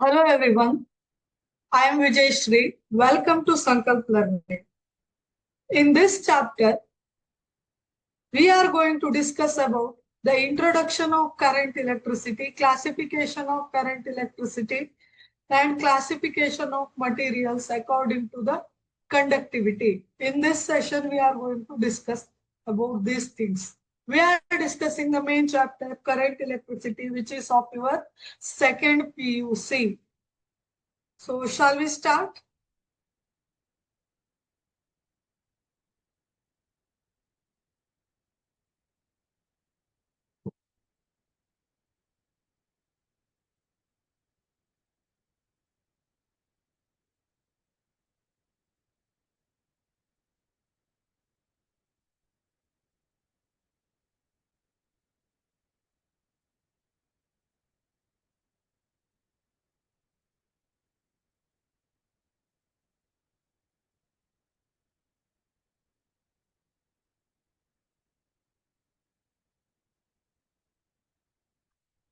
Hello everyone, I am Vijay Shri. Welcome to Sankalp Learning. In this chapter, we are going to discuss about the introduction of current electricity, classification of current electricity, and classification of materials according to the conductivity. In this session, we are going to discuss about these things. We are discussing the main chapter, current electricity, which is of your second PUC. So, shall we start?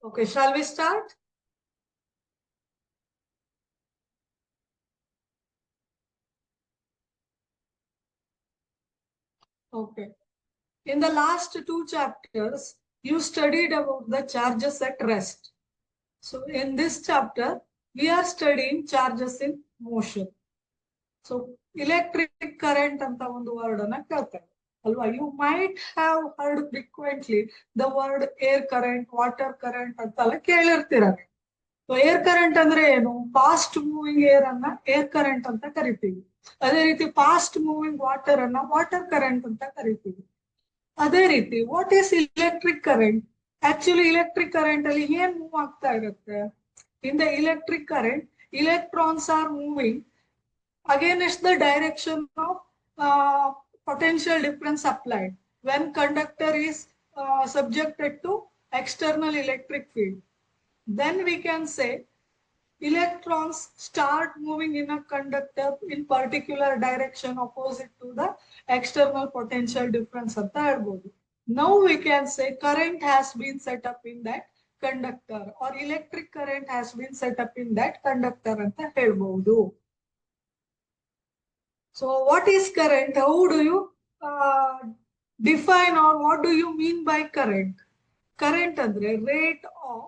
Okay, shall we start? Okay. In the last two chapters, you studied about the charges at rest. So in this chapter, we are studying charges in motion. So electric current ಅಂತ ಒಂದು word ಅನ್ನ ಕೇಳ್ತಾರೆ ಅಲ್ವಾ. You might have heard frequently the word air current, water current ಅಂತೆಲ್ಲ ಕೇಳಿರ್ತೀರ. So air current ಅಂದ್ರೆ ಏನು? Fast moving air ಅನ್ನ ಏರ್ ಕರೆಂಟ್ ಅಂತ ಕರಿತೀವಿ. ಅದೇ ರೀತಿ ಫಾಸ್ಟ್ ಮೂವಿಂಗ್ ವಾಟರ್ ಅನ್ನ ವಾಟರ್ ಕರೆಂಟ್ ಅಂತ ಕರಿತೀವಿ. ಅದೇ ರೀತಿ what is electric current? Actually electric current ಅಲ್ಲಿ ಏನ್ ಮೂವ್ ಆಗ್ತಾ ಇರುತ್ತೆ? In the electric current, electrons are moving against the direction of potential difference applied when conductor is subjected to external electric field. Then we can say electrons start moving in a conductor in particular direction opposite to the external potential difference ಅಂತ ಹೇಳ್ಬೋದು. Now we can say current has been set up in that conductor or electric current has been set up in that conductor ಅಂತ ಹೇಳ್ಬೋದು. So what is current? How do you define or what do you mean by current? Current ಅಂದ್ರೆ rate of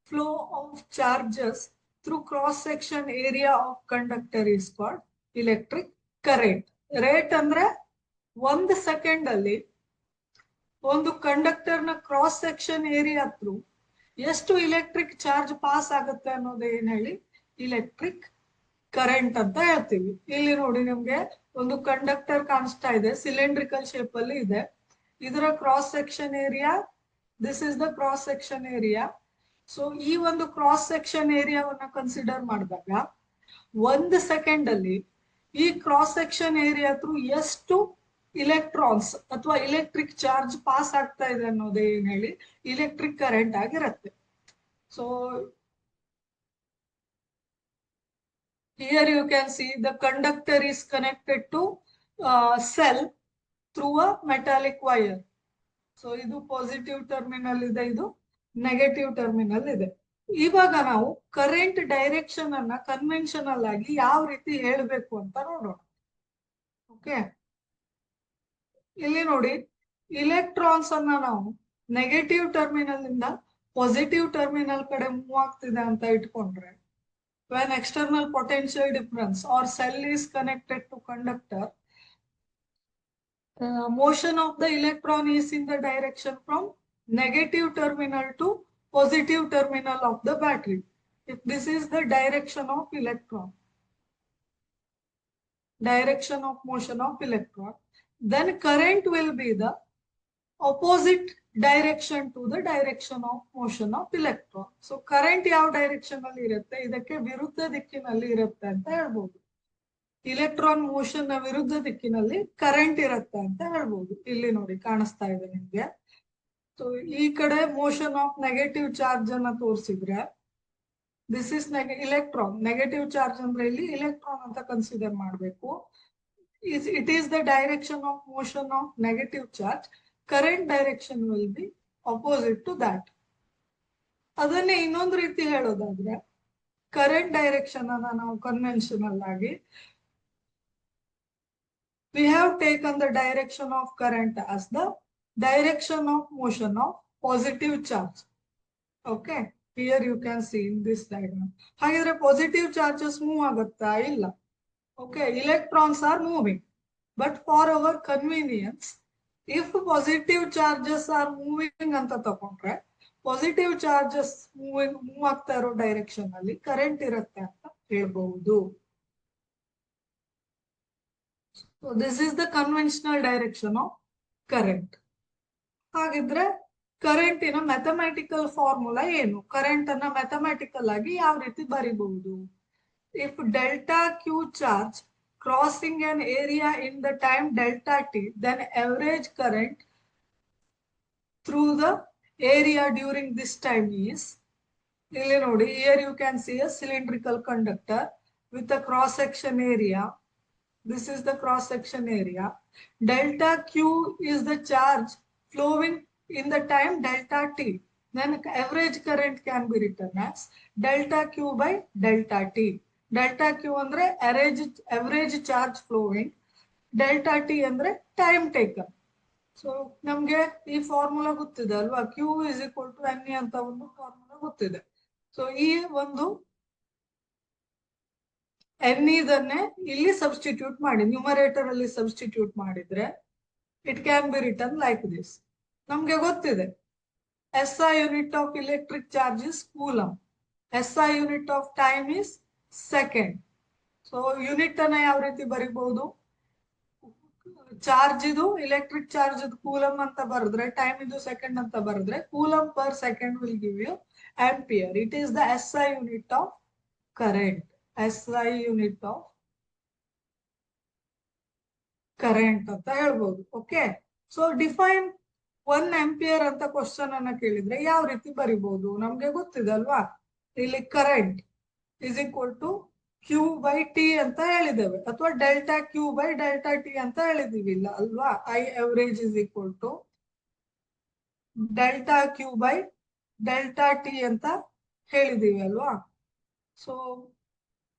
flow of charges through cross section area of conductor is called electric current. Rate ಅಂದ್ರೆ 1 second ಅಲ್ಲಿ ಒಂದು conductor ನ cross section area through ಎಷ್ಟು electric charge pass ಆಗುತ್ತೆ ಅನ್ನೋದು ಏನ್ ಹೇಳಿ ಇಲೆಕ್ಟ್ರಿಕ್ ಕರೆಂಟ್ ಅಂತ ಹೇಳ್ತೀವಿ. ಇಲ್ಲಿ ನೋಡಿ ನಿಮ್ಗೆ ಒಂದು ಕಂಡಕ್ಟರ್ ಕಾಣಿಸ್ತಾ ಇದೆ, ಸಿಲಿಂಡ್ರಿಕಲ್ ಶೇಪ್ ಅಲ್ಲಿ ಇದೆ. ಇದರ cross section area, this is the cross section area. So ಈ ಒಂದು ಕ್ರಾಸ್ ಸೆಕ್ಷನ್ ಏರಿಯಾವನ್ನ ಕನ್ಸಿಡರ್ ಮಾಡಿದಾಗ 1 ಸೆಕೆಂಡ್ ಅಲ್ಲಿ ಈ ಕ್ರಾಸ್ ಸೆಕ್ಷನ್ ಏರಿಯಾ ಥ್ರೂ ಎಷ್ಟು ಇಲೆಕ್ಟ್ರಾನ್ಸ್ ಅಥವಾ ಇಲೆಕ್ಟ್ರಿಕ್ ಚಾರ್ಜ್ ಪಾಸ್ ಆಗ್ತಾ ಇದೆ ಅನ್ನೋದೇ ಏನ್ ಹೇಳಿ ಇಲೆಕ್ಟ್ರಿಕ್ ಕರೆಂಟ್ ಆಗಿರುತ್ತೆ. So here you can see the conductor is connected to cell through a metallic wire. So ಇದು ಪಾಸಿಟಿವ್ ಟರ್ಮಿನಲ್ ಇದೆ, ಇದು ನೆಗೆಟಿವ್ ಟರ್ಮಿನಲ್ ಇದೆ. ಇವಾಗ ನಾವು ಕರೆಂಟ್ ಡೈರೆಕ್ಷನ್ ಅನ್ನ ಕನ್ವೆನ್ಷನಲ್ ಆಗಿ ಯಾವ ರೀತಿ ಹೇಳಬೇಕು ಅಂತ ನೋಡೋಣ. ಓಕೆ, ಇಲ್ಲಿ ನೋಡಿ ಇಲೆಕ್ಟ್ರಾನ್ಸ್ ಅನ್ನ ನಾವು ನೆಗೆಟಿವ್ ಟರ್ಮಿನಲ್ ಇಂದ ಪಾಸಿಟಿವ್ ಟರ್ಮಿನಲ್ ಕಡೆ ಮೂವ್ ಆಗ್ತಿದೆ ಅಂತ ಇಟ್ಕೊಂಡ್ರೆ, when external potential difference or cell is connected to conductor, motion of the electron is in the direction from negative terminal to positive terminal of the battery. If this is the direction of electron, direction of motion of electron, then current will be the opposite direction to the direction of motion of electron. So current ಯಾವ direction ಅಲ್ಲಿ ಇರುತ್ತೆ, ಇದಕ್ಕೆ ವಿರುದ್ಧ ದಿಕ್ಕಿನಲ್ಲಿ ಇರುತ್ತೆ ಅಂತ ಹೇಳ್ಬೋದು. Electron motion ನ ವಿರುದ್ಧ ದಿಕ್ಕಿನಲ್ಲಿ ಕರೆಂಟ್ ಇರುತ್ತೆ ಅಂತ ಹೇಳ್ಬೋದು. ಇಲ್ಲಿ ನೋಡಿ ಕಾಣಿಸ್ತಾ ಇದೆ ನಿಮ್ಗೆ. ಸೊ ಈ ಕಡೆ ಮೋಷನ್ ಆಫ್ ನೆಗೆಟಿವ್ ಚಾರ್ಜ್ ಅನ್ನ ತೋರಿಸಿದ್ರೆ, this is electron. Negative charge ಅಂದ್ರೆ ಇಲ್ಲಿ ಇಲೆಕ್ಟ್ರಾನ್ ಅಂತ ಕನ್ಸಿಡರ್ ಮಾಡಬೇಕು. It is the direction of motion of negative charge. Current direction will be opposite to that. ಅದನ್ನೇ ಇನ್ನೊಂದು ರೀತಿ ಹೇಳೋದಾದ್ರೆ, ಕರೆಂಟ್ ಡೈರೆಕ್ಷನ್ ಅನ್ನ ನಾವು ಕನ್ವೆನ್ಷನಲ್ ಆಗಿ we have taken the direction of current as the direction of motion of positive charge. Okay, here you can see in this diagram. ಹಾಗಿದ್ರೆ positive charges move ಆಗುತ್ತಾ? ಇಲ್ಲ. Okay, electrons are moving, but for our convenience, if positive charges are moving ಅಂತ ತಕೊಂಡ್ರೆ positive charges move ಆಗ್ತಾ ಇರೋ direction ಅಲ್ಲಿ current ಇರುತ್ತೆ ಅಂತ ಹೇಳ್ಬಹುದು. So this is the conventional direction of current. ಹಾಗಿದ್ರೆ ಕರೆಂಟ್ ಇನ ಮ್ಯಾಥಮೆಟಿಕಲ್ ಫಾರ್ಮುಲಾ ಏನು? ಕರೆಂಟ್ ಅನ್ನ ಮ್ಯಾಥಮೆಟಿಕಲ್ ಆಗಿ ಯಾವ ರೀತಿ ಬರಿಬಹುದು? If delta Q charge crossing an area in the time delta t, then average current through the area during this time is, ಇಲ್ಲಿ ನೋಡಿ, here you can see a cylindrical conductor with a cross section area. This is the cross section area. Delta Q is the charge flowing in the time delta t. Then average current can be written as delta Q by delta t. Delta Q ಅಂದ್ರೆ average charge flowing, delta t ಅಂದ್ರೆ time taken. So ನಮ್ಗೆ ಈ formula ಗೊತ್ತಿದೆ ಅಲ್ವಾ, Q is equal to NE ಅಂತ ಒಂದು formula ಗೊತ್ತಿದೆ. So ಈ ಒಂದು ಎನ್ ಇದನ್ನೇ ಇಲ್ಲಿ ಸಬ್ಸ್ಟಿಟ್ಯೂಟ್ ಮಾಡಿ, ನ್ಯೂಮರೇಟರ್ ಅಲ್ಲಿ ಸಬ್ಸ್ಟಿಟ್ಯೂಟ್ ಮಾಡಿದ್ರೆ it can be written like this. ನಮ್ಗೆ ಗೊತ್ತಿದೆ SI unit of electric charge is coulomb, SI unit of time is second. So unit ಅನ್ನ ಯಾವ ರೀತಿ ಬರಿಬಹುದು? ಚಾರ್ಜ್ ಇದು ಎಲೆಕ್ಟ್ರಿಕ್ ಚಾರ್ಜ್ ಕೂಲಮ್ ಅಂತ ಬರೆದ್ರೆ, ಟೈಮ್ ಇದು ಸೆಕೆಂಡ್ ಅಂತ ಬರೆದ್ರೆ, coulomb per second will give you ampere. It is the SI unit of current. SI unit of current ಅಂತ ಹೇಳ್ಬೋದು. ಓಕೆ, ಸೊ ಡಿಫೈನ್ 1 ಆಂಪಿಯರ್ ಅಂತ ಕ್ವಶನ್ ಅನ್ನ ಕೇಳಿದ್ರೆ ಯಾವ ರೀತಿ ಬರಿಬಹುದು? ನಮ್ಗೆ ಗೊತ್ತಿದೆ ಅಲ್ವಾ, ಇಲ್ಲಿ current is equal to Q by T ಅಂತ ಹೇಳಿದ್ದೇವೆ, ಅಥವಾ delta Q by delta T ಅಂತ ಹೇಳಿದೀವಿ ಇಲ್ಲ ಅಲ್ವಾ. I average is equal to delta Q by delta T ಅಂತ ಹೇಳಿದೀವಿ ಅಲ್ವಾ. So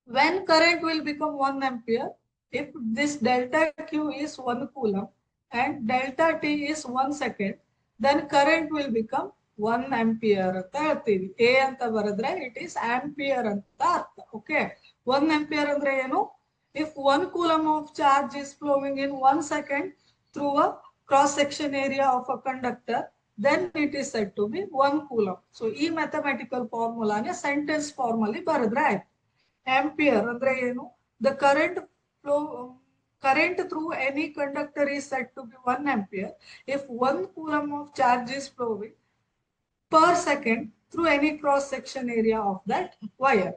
when current will become 1 ampere, if this delta Q is 1 coulomb and delta T is 1 second, then current will become 1 ampere ಅಂತ ಹೇಳ್ತೀವಿ. A ಅಂತ ಬರೆದ್ರೆ it is ampere ಅಂತ ಅರ್ಥ. Okay, 1 ampere ಅಂದ್ರೆ ಏನು? If 1 coulomb of charge is flowing in 1 second through a cross section area of a conductor, then it is said to be 1 coulomb. So ಈ mathematical ಫಾರ್ಮುಲಾನೇ sentence form ಅಲ್ಲಿ ಬರೆದ್ರೆ ಆಯ್ತು. Ampere ಅಂದ್ರೆ ಏನು? The current flow current through any conductor is said to be 1 ampere if 1 coulomb of charge is flowing per second through any cross section area of that wire.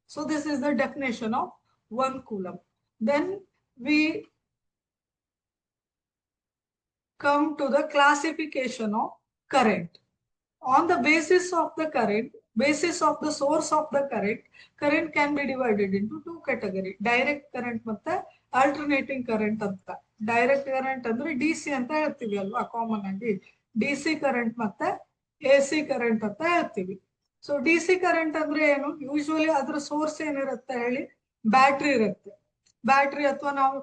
So this is the definition of 1 coulomb. Then we come to the classification of current. On the basis of the current, basis of the source of the current can be divided into 2 categories. Direct current ಮತ್ತೆ alternating current ಅಂತ. Direct current ಅಂದ್ರೆ DC ಅಂತ ಹೇಳ್ತೀವಿ ಅಲ್ವಾ common ಆಗಿ. DC current ಮತ್ತೆ AC current ಅಂತ ಹೇಳ್ತೀವಿ. ಸೊ DC ಕರೆಂಟ್ ಅಂದ್ರೆ ಏನು? ಯೂಶುವಲಿ ಅದ್ರ ಸೋರ್ಸ್ ಏನಿರುತ್ತೆ ಹೇಳಿ? ಬ್ಯಾಟ್ರಿ ಇರುತ್ತೆ. ಬ್ಯಾಟ್ರಿ ಅಥವಾ ನಾವು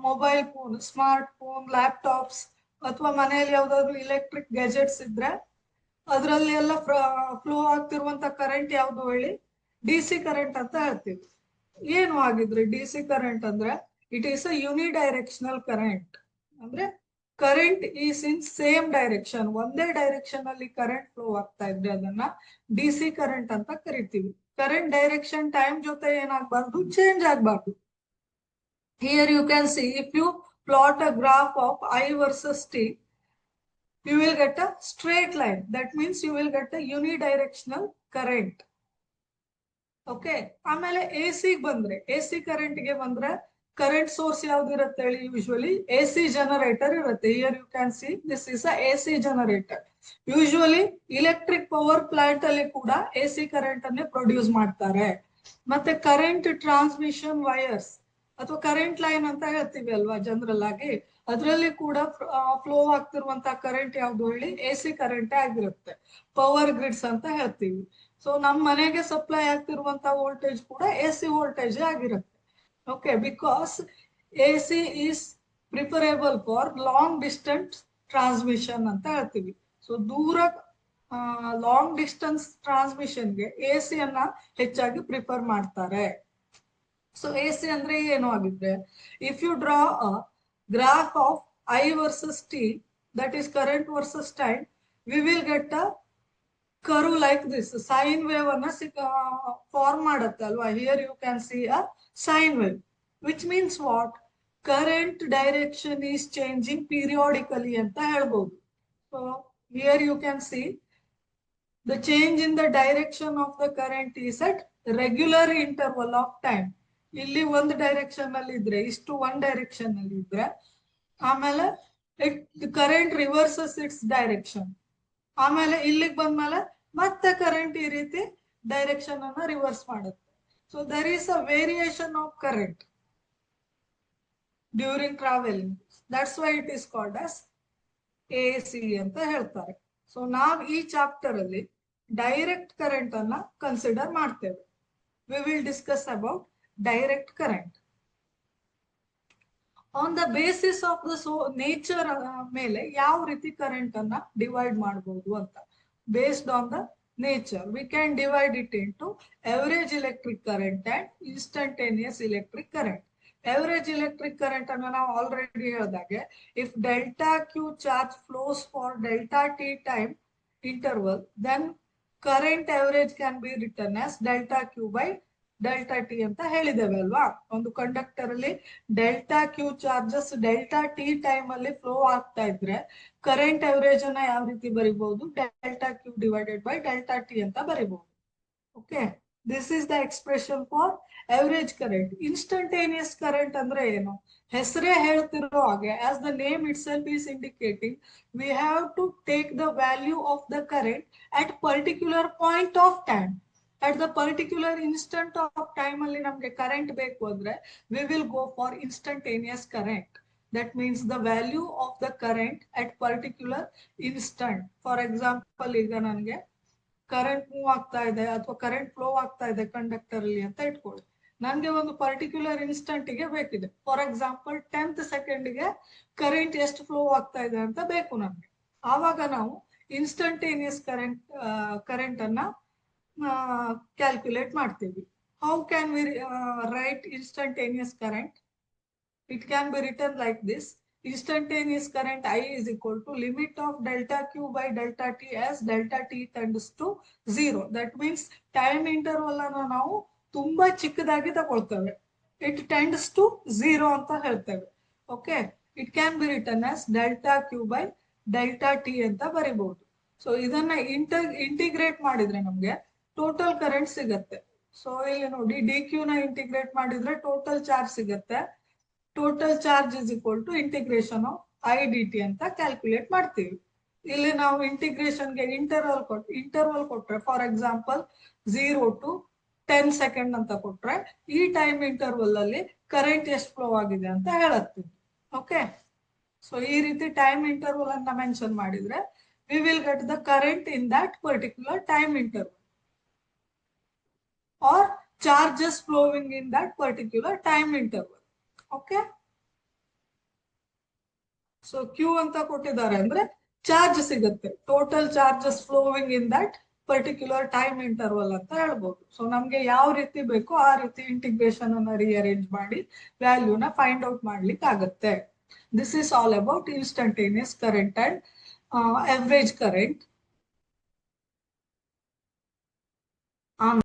mobile phone, smart phone, laptops ಅಥವಾ ಮನೆಯಲ್ಲಿ ಯಾವ್ದಾದ್ರು ಇಲೆಕ್ಟ್ರಿಕ್ ಗ್ಯಾಜೆಟ್ಸ್ ಇದ್ರೆ ಅದರಲ್ಲಿ ಎಲ್ಲ ಫ್ಲೋ ಆಗ್ತಿರುವಂತ ಕರೆಂಟ್ ಯಾವ್ದು ಹೇಳಿ? DC ಕರೆಂಟ್ ಅಂತ ಹೇಳ್ತೀವಿ. ಏನು ಆಗಿದ್ರೆ DC ಕರೆಂಟ್ ಅಂದ್ರೆ ಇಟ್ ಈಸ್ ಅ ಯೂನಿಡೈರೆಕ್ಷನಲ್ ಕರೆಂಟ್. ಅಂದ್ರೆ current is in same direction, ಒಂದೇ ಡೈರೆಕ್ಷನ್ ಅಲ್ಲಿ ಕರೆಂಟ್ ಫ್ಲೋ ಆಗ್ತಾ ಇದ್ರೆ ಅದನ್ನ DC ಕರೆಂಟ್ ಅಂತ ಕರಿತೀವಿ. ಕರೆಂಟ್ ಡೈರೆಕ್ಷನ್ ಟೈಮ್ ಜೊತೆ ಏನಾಗಬಾರ್ದು, ಚೇಂಜ್ ಆಗಬಾರ್ದು. Here you can see, if you plot a graph of I versus T, you will get a straight line. That means you will get a unidirectional current. Okay, ಆಮೇಲೆ AC ಬಂದ್ರೆ, AC current ಗೆ ಬಂದ್ರೆ current source ಯಾವ್ದು ಇರುತ್ತೆ ಹೇಳಿ? Usually AC generator ಇರುತ್ತೆ. Here you can see this is a AC generator. Usually electric power plant ಅಲ್ಲಿ ಕೂಡ AC ಕರೆಂಟ್ ಅನ್ನೇ ಪ್ರೊಡ್ಯೂಸ್ ಮಾಡ್ತಾರೆ. ಮತ್ತೆ ಕರೆಂಟ್ ಟ್ರಾನ್ಸ್ಮಿಷನ್ ವೈರ್ಸ್ ಅಥವಾ ಕರೆಂಟ್ ಲೈನ್ ಅಂತ ಹೇಳ್ತೀವಿ ಅಲ್ವಾ ಜನರಲ್ ಆಗಿ, ಅದರಲ್ಲಿ ಕೂಡ ಫ್ಲೋ ಆಗ್ತಿರುವಂತಹ ಕರೆಂಟ್ ಯಾವ್ದು ಹೇಳಿ? AC ಕರೆಂಟ್ ಆಗಿರುತ್ತೆ. ಪವರ್ ಗ್ರಿಡ್ಸ್ ಅಂತ ಹೇಳ್ತೀವಿ. ಸೊ ನಮ್ಮ ಮನೆಗೆ ಸಪ್ಲೈ ಆಗ್ತಿರುವಂತ ವೋಲ್ಟೇಜ್ ಕೂಡ AC ವೋಲ್ಟೇಜ್ ಆಗಿರುತ್ತೆ. Okay, because AC is preferable for long distance transmission ಅಂತ ಹೇಳ್ತೀವಿ. ಸೊ ದೂರ ಲಾಂಗ್ ಡಿಸ್ಟೆನ್ಸ್ ಟ್ರಾನ್ಸ್ಮಿಷನ್ಗೆ AC ಅನ್ನ ಹೆಚ್ಚಾಗಿ ಪ್ರಿಫರ್ ಮಾಡ್ತಾರೆ. ಸೊ AC ಅಂದ್ರೆ ಏನು ಆಗಿದ್ರೆ, if you draw a graph of I versus T, that is current versus time, we will get a curve like this. Sine wave ಅನ್ನ ಫಾರ್ಮ್ ಮಾಡುತ್ತೆ ಅಲ್ವಾ. Here you can see a sine wave, which means what? Current direction is changing periodically ಅಂತ ಹೇಳ್ಬೋದು. So here you can see the change in the direction of the current is at regular interval of time. ಇಲ್ಲಿ ಒಂದು direction ಅಲ್ಲಿ ಇದ್ರೆ, ಇಷ್ಟು one direction ಅಲ್ಲಿ ಇದ್ರೆ, ಆಮೇಲೆ ಕರೆಂಟ್ ರಿವರ್ಸಸ್ ಇಟ್ಸ್ ಡೈರೆಕ್ಷನ್, ಆಮೇಲೆ ಇಲ್ಲಿಗೆ ಬಂದ್ಮೇಲೆ ಮತ್ತೆ ಕರೆಂಟ್ ಈ ರೀತಿ ಡೈರೆಕ್ಷನ್ ಅನ್ನ ರಿವರ್ಸ್ ಮಾಡುತ್ತೆ. So there is a variation of current during travelling. That's why it is called as AC ಅಂತ ಹೇಳ್ತಾರೆ. ಸೊ ನಾವು ಈ ಚಾಪ್ಟರ್ ಅಲ್ಲಿ ಡೈರೆಕ್ಟ್ ಕರೆಂಟ್ ಅನ್ನ ಕನ್ಸಿಡರ್ ಮಾಡ್ತೇವೆ. We will discuss about direct current. On the basis of the nature ಮೇಲೆ ಯಾವ ರೀತಿ ಕರೆಂಟ್ ಅನ್ನ ಡಿವೈಡ್ ಮಾಡಬಹುದು ಅಂತ, based on the nature we can divide it into average electric current and instantaneous electric current. Average electric current ಅನ್ನ ನಾವು already ಹೇಳಿದಾಗೆ, if delta Q charge flows for delta T time interval, then current average can be written as delta Q by delta T ಅಂತ ಹೇಳಿದ್ದೇವೆ ಅಲ್ವಾ. ಒಂದು conductor ಅಲ್ಲಿ delta Q charges delta T time ಅಲ್ಲಿ flow ಆಗ್ತಾ ಇದ್ರೆ current average ಅನ್ನ ಯಾವ ರೀತಿ ಬರಿಬಹುದು? Delta Q divided by delta T ಅಂತ ಬರಿಬಹುದು. Okay, this is the expression for average current. Instantaneous current ಅಂದ್ರೆ ಏನು? ಹೆಸರೇ ಹೇಳ್ತಿರೋ ಹಾಗೆ, as the name itself is indicating, we have to take the value of the current at particular point of time. At the particular instant of time ಅಲ್ಲಿ ನಮಗೆ current ಬೇಕು ಅಂದ್ರೆ we will go for instantaneous current. That means the value of the current at particular instant. For example, ಈಗ ನನಗೆ current move ಆಗ್ತಾ ಇದೆ ಅಥವಾ current flow ಆಗ್ತಾ ಇದೆ ಕಂಡಕ್ಟರ್ ಅಲ್ಲಿ ಅಂತ ಇಟ್ಕೊಳ್ಳಿ. ನನಗೆ ಒಂದು ಪರ್ಟಿಕ್ಯುಲರ್ ಇನ್ಸ್ಟಂಟ್ ಗೆ ಬೇಕಿದೆ. ಫಾರ್ ಎಕ್ಸಾಂಪಲ್ 10th ಸೆಕೆಂಡ್ಗೆ ಕರೆಂಟ್ ಎಷ್ಟು ಫ್ಲೋ ಆಗ್ತಾ ಇದೆ ಅಂತ ಬೇಕು ನಮ್ಗೆ. ಆವಾಗ ನಾವು ಇನ್ಸ್ಟಂಟೇನಿಯಸ್ ಕರೆಂಟ್ ಅನ್ನ ಕ್ಯಾಲ್ಕುಲೇಟ್ ಮಾಡ್ತೀವಿ. How can we right instantaneous current? It can be written like this: instantaneous current I is equal to limit of delta Q by delta T as delta T tends to 0. That means time interval ಅನ್ನು ನಾವು ತುಂಬಾ ಚಿಕ್ಕದಾಗಿ ತಗೊಳ್ತೇವೆ. It tends to 0 ಅಂತ ಹೇಳ್ತೇವೆ. Okay, it can be written as delta Q by delta T ಅಂತ ಬರಿಬಹುದು. So ಇದನ್ನ integrate ಮಾಡಿದ್ರೆ ನಮ್ಗೆ ಟೋಟಲ್ ಕರೆಂಟ್ ಸಿಗತ್ತೆ. ಸೊ ಇಲ್ಲಿ ನೋಡಿ, ಡಿ ಕ್ಯೂ ನ ಇಂಟಿಗ್ರೇಟ್ ಮಾಡಿದ್ರೆ ಟೋಟಲ್ ಚಾರ್ಜ್ ಸಿಗತ್ತೆ. Total charge is equal to integration of I D T ಅಂತ ಕ್ಯಾಲ್ಕುಲೇಟ್ ಮಾಡ್ತೀವಿ. ಇಲ್ಲಿ ನಾವು ಇಂಟಿಗ್ರೇಷನ್ಗೆ ಇಂಟರ್ವಲ್ ಕೊಟ್ರೆ, ಫಾರ್ ಎಕ್ಸಾಂಪಲ್ 0 to 10 ಸೆಕೆಂಡ್ ಅಂತ ಕೊಟ್ರೆ, ಈ ಟೈಮ್ ಇಂಟರ್ವಲ್ ಅಲ್ಲಿ ಕರೆಂಟ್ ಎಷ್ಟು ಫ್ಲೋ ಆಗಿದೆ ಅಂತ ಹೇಳುತ್ತೆ. ಓಕೆ, ಸೊ ಈ ರೀತಿ ಟೈಮ್ ಇಂಟರ್ವಲ್ ಅನ್ನ ಮೆನ್ಷನ್ ಮಾಡಿದ್ರೆ we will get the current in that particular time interval or charges flowing in that particular time interval. Okay, so Q ಅಂತ ಕೊಟ್ಟಿದ್ದಾರೆ ಅಂದ್ರೆ ಚಾರ್ಜ್ ಸಿಗುತ್ತೆ, total charges flowing in that particular time interval ಅಂತ ಹೇಳ್ಬೋದು. So ನಮ್ಗೆ ಯಾವ ರೀತಿ ಬೇಕೋ ಆ ರೀತಿ ಇಂಟಿಗ್ರೇಷನ್ ಅನ್ನ ರಿಅರೇಂಜ್ ಮಾಡಿ ವ್ಯಾಲ್ಯೂನ ಫೈಂಡ್ ಔಟ್ ಮಾಡ್ಲಿಕ್ಕೆ ಆಗುತ್ತೆ. This is all about instantaneous current and average current.